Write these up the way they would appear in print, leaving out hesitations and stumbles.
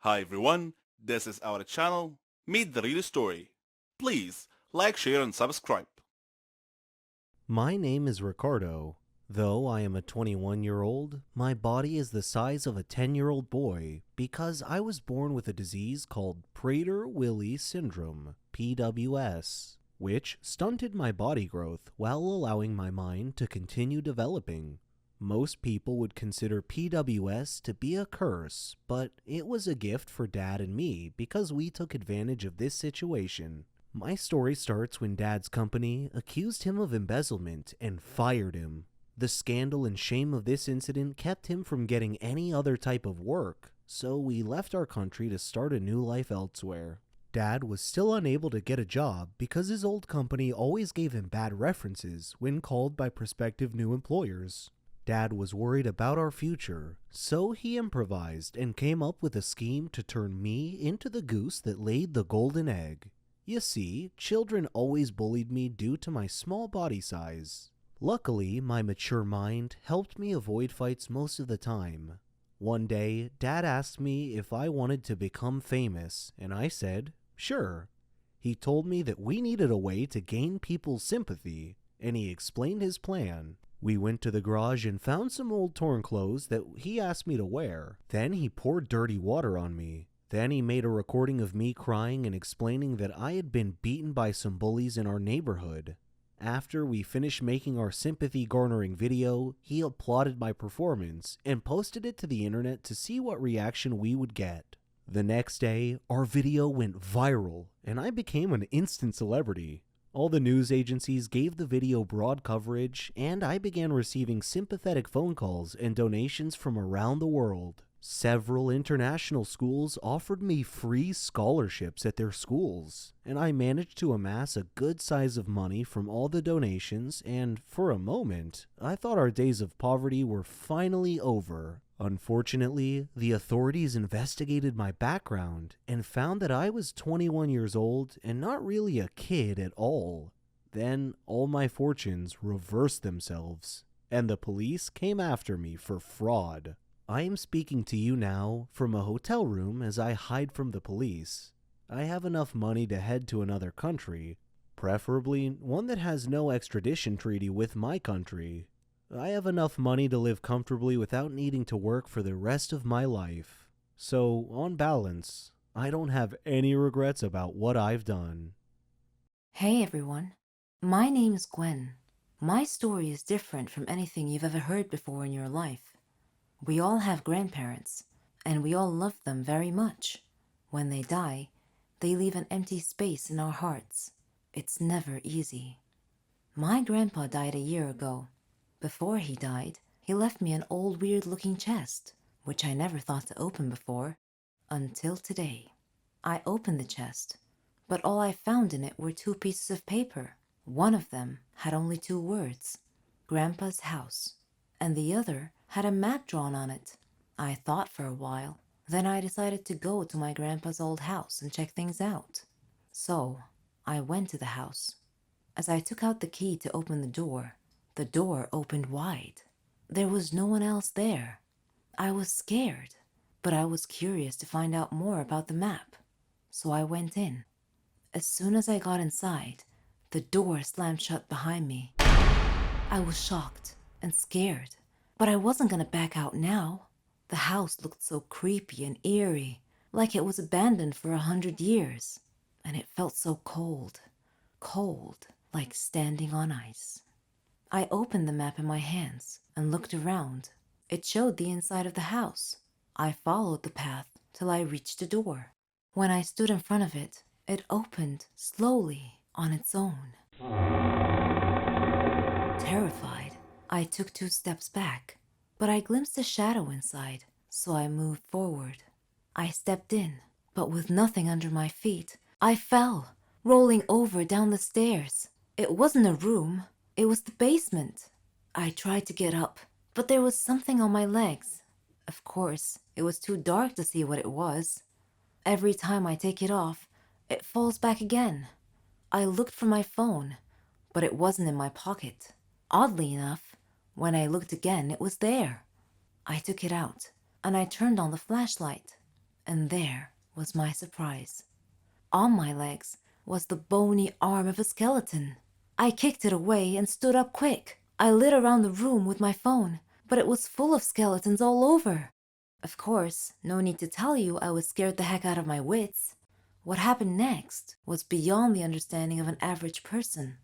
Hi everyone, this is our channel, Meet the Real Story. Please like, share and subscribe. My name is Ricardo. Though I am a 21-year-old, my body is the size of a 10-year-old boy because I was born with a disease called Prader-Willi syndrome, PWS, which stunted my body growth while allowing my mind to continue developing. Most people would consider PWS to be a curse, but it was a gift for Dad and me because we took advantage of this situation. My story starts when Dad's company accused him of embezzlement and fired him. The scandal and shame of this incident kept him from getting any other type of work, so we left our country to start a new life elsewhere. Dad was still unable to get a job because his old company always gave him bad references when called by prospective new employers. Dad was worried about our future, so he improvised and came up with a scheme to turn me into the goose that laid the golden egg. You see, children always bullied me due to my small body size. Luckily, my mature mind helped me avoid fights most of the time. One day, Dad asked me if I wanted to become famous, and I said, sure. He told me that we needed a way to gain people's sympathy, and he explained his plan. We went to the garage and found some old torn clothes that he asked me to wear. Then he poured dirty water on me. Then he made a recording of me crying and explaining that I had been beaten by some bullies in our neighborhood. After we finished making our sympathy-garnering video, he applauded my performance and posted it to the internet to see what reaction we would get. The next day, our video went viral, and I became an instant celebrity. All the news agencies gave the video broad coverage, and I began receiving sympathetic phone calls and donations from around the world. Several international schools offered me free scholarships at their schools, and I managed to amass a good size of money from all the donations, and for a moment, I thought our days of poverty were finally over. Unfortunately, the authorities investigated my background and found that I was 21 years old and not really a kid at all. Then all my fortunes reversed themselves, and the police came after me for fraud. I am speaking to you now from a hotel room as I hide from the police. I have enough money to head to another country, preferably one that has no extradition treaty with my country. I have enough money to live comfortably without needing to work for the rest of my life. So, on balance, I don't have any regrets about what I've done. Hey everyone, my name is Gwen. My story is different from anything you've ever heard before in your life. We all have grandparents, and we all love them very much. When they die, they leave an empty space in our hearts. It's never easy. My grandpa died a year ago. Before he died, he left me an old weird-looking chest, which I never thought to open before, until today. I opened the chest, but all I found in it were two pieces of paper. One of them had only two words, Grandpa's house, and the other had a map drawn on it. I thought for a while, then I decided to go to my grandpa's old house and check things out. So, I went to the house. As I took out the key to open the door opened wide. There was no one else there. I was scared, but I was curious to find out more about the map. So I went in. As soon as I got inside, the door slammed shut behind me. I was shocked and scared, but I wasn't gonna back out now. The house looked so creepy and eerie, like it was abandoned for 100 years, and it felt so cold, cold, like standing on ice. I opened the map in my hands and looked around. It showed the inside of the house. I followed the path till I reached the door. When I stood in front of it, it opened slowly on its own. Terrified, I took 2 steps back, but I glimpsed a shadow inside, so I moved forward. I stepped in, but with nothing under my feet, I fell, rolling over down the stairs. It wasn't a room, it was the basement. I tried to get up, but there was something on my legs. Of course, it was too dark to see what it was. Every time I take it off, it falls back again. I looked for my phone, but it wasn't in my pocket. Oddly enough, when I looked again, it was there. I took it out, and I turned on the flashlight. And there was my surprise. On my legs was the bony arm of a skeleton. I kicked it away and stood up quick. I lit around the room with my phone, but it was full of skeletons all over. Of course, no need to tell you I was scared the heck out of my wits. What happened next was beyond the understanding of an average person.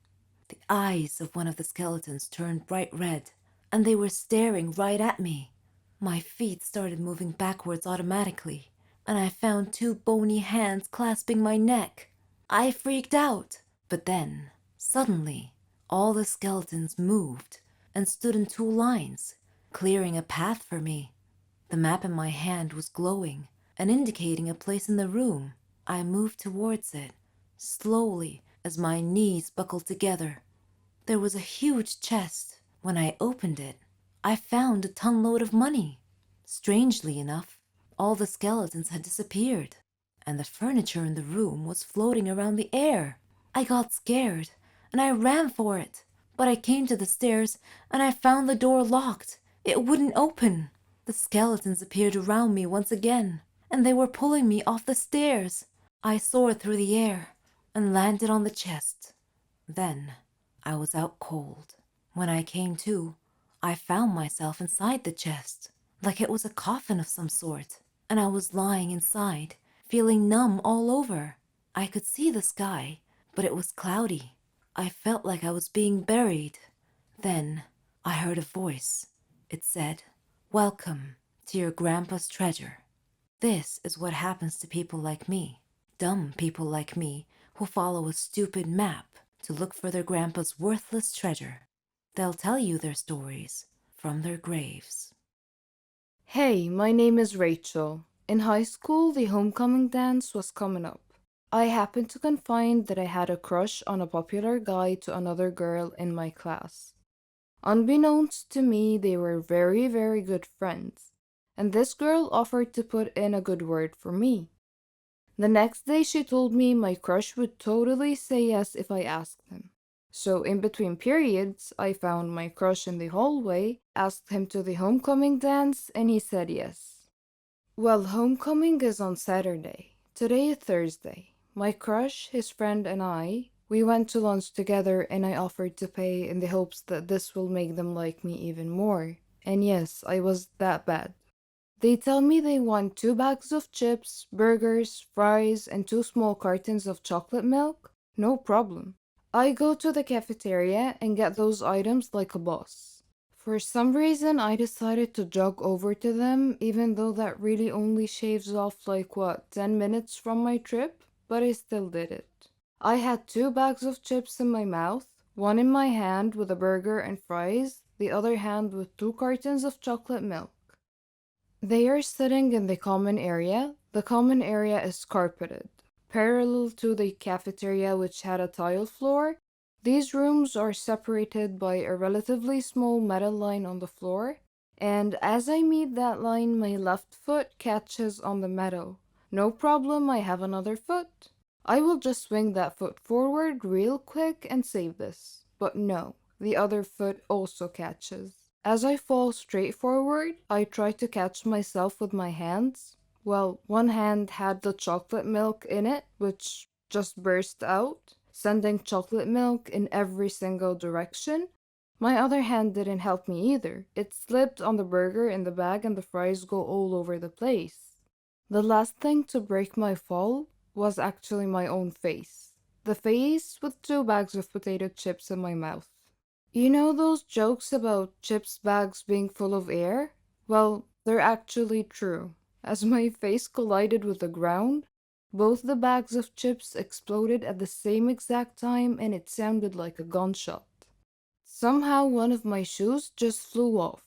The eyes of one of the skeletons turned bright red, and they were staring right at me. My feet started moving backwards automatically, and I found two bony hands clasping my neck. I freaked out, but then, suddenly, all the skeletons moved and stood in two lines, clearing a path for me. The map in my hand was glowing and indicating a place in the room. I moved towards it, slowly, as my knees buckled together. There was a huge chest. When I opened it, I found a ton-load of money. Strangely enough, all the skeletons had disappeared, and the furniture in the room was floating around the air. I got scared, and I ran for it, but I came to the stairs, and I found the door locked. It wouldn't open. The skeletons appeared around me once again, and they were pulling me off the stairs. I soared through the air and landed on the chest. Then I was out cold. When I came to, I found myself inside the chest, like it was a coffin of some sort, and I was lying inside, feeling numb all over. I could see the sky, but it was cloudy. I felt like I was being buried. Then I heard a voice. It said, "Welcome to your grandpa's treasure." This is what happens to people like me, dumb people like me who follow a stupid map to look for their grandpa's worthless treasure. They'll tell you their stories from their graves. Hey, my name is Rachel. In high school, the homecoming dance was coming up. I happened to confide that I had a crush on a popular guy to another girl in my class. Unbeknownst to me, they were very, very good friends, and this girl offered to put in a good word for me. The next day, she told me my crush would totally say yes if I asked him. So, in between periods, I found my crush in the hallway, asked him to the homecoming dance, and he said yes. Well, homecoming is on Saturday. Today is Thursday. My crush, his friend, and we went to lunch together, and I offered to pay in the hopes that this will make them like me even more. And yes, I was that bad. They tell me they want 2 bags of chips, burgers, fries, and 2 small cartons of chocolate milk. No problem. I go to the cafeteria and get those items like a boss. For some reason, I decided to jog over to them, even though that really only shaves off 10 minutes from my trip, but I still did it. I had 2 bags of chips in my mouth, one in my hand with a burger and fries, the other hand with 2 cartons of chocolate milk. They are sitting in the common area. The common area is carpeted, parallel to the cafeteria, which had a tile floor. These rooms are separated by a relatively small metal line on the floor, and as I meet that line, my left foot catches on the metal. No problem, I have another foot. I will just swing that foot forward real quick and save this. But no, the other foot also catches. As I fall straight forward, I try to catch myself with my hands. Well, one hand had the chocolate milk in it, which just burst out, sending chocolate milk in every single direction. My other hand didn't help me either. It slipped on the burger in the bag and the fries go all over the place. The last thing to break my fall was actually my own face. The face with 2 bags of potato chips in my mouth. You know those jokes about chips bags being full of air? Well, they're actually true. As my face collided with the ground, both the bags of chips exploded at the same exact time and it sounded like a gunshot. Somehow one of my shoes just flew off.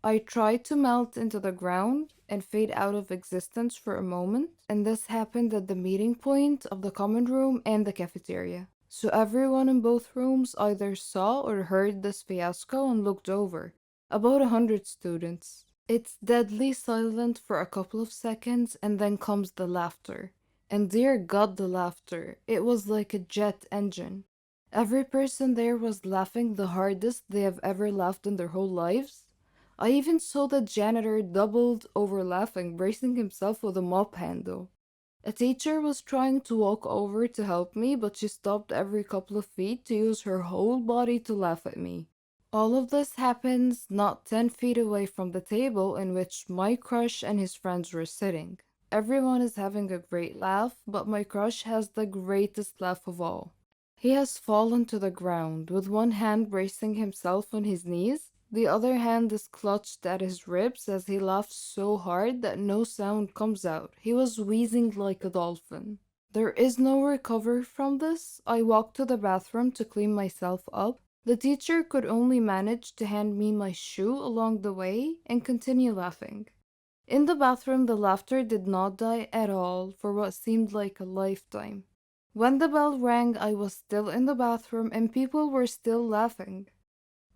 I tried to melt into the ground and fade out of existence for a moment, and this happened at the meeting point of the common room and the cafeteria. So everyone in both rooms either saw or heard this fiasco and looked over. About 100 students. It's deadly silent for a couple of seconds and then comes the laughter. And dear God, the laughter. It was like a jet engine. Every person there was laughing the hardest they have ever laughed in their whole lives. I even saw the janitor doubled over laughing, bracing himself with a mop handle. A teacher was trying to walk over to help me, but she stopped every couple of feet to use her whole body to laugh at me. All of this happens not 10 feet away from the table in which my crush and his friends were sitting. Everyone is having a great laugh, but my crush has the greatest laugh of all. He has fallen to the ground, with one hand bracing himself on his knees. The other hand is clutched at his ribs as he laughs so hard that no sound comes out. He was wheezing like a dolphin. There is no recovery from this. I walked to the bathroom to clean myself up. The teacher could only manage to hand me my shoe along the way and continue laughing. In the bathroom, the laughter did not die at all for what seemed like a lifetime. When the bell rang, I was still in the bathroom and people were still laughing.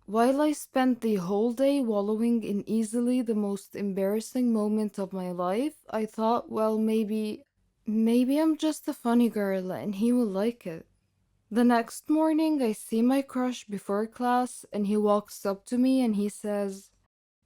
While I spent the whole day wallowing in easily the most embarrassing moment of my life, I thought, well, maybe I'm just a funny girl and he will like it. The next morning, I see my crush before class, and he walks up to me and he says,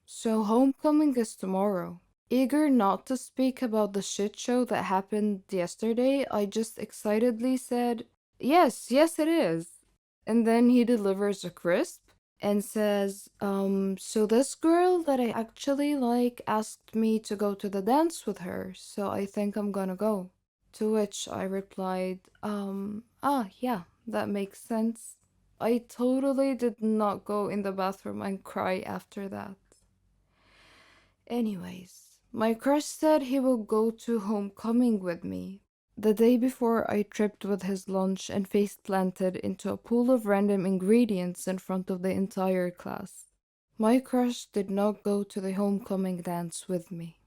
"So homecoming is tomorrow." Eager not to speak about the shit show that happened yesterday, I just excitedly said, "Yes, yes it is." And then he delivers a crisp and says, so this girl that I actually like asked me to go to the dance with her, so I think I'm gonna go." To which I replied, yeah, that makes sense. I totally did not go in the bathroom and cry after that. Anyways, my crush said he will go to homecoming with me. The day before, I tripped with his lunch and face planted into a pool of random ingredients in front of the entire class. My crush did not go to the homecoming dance with me.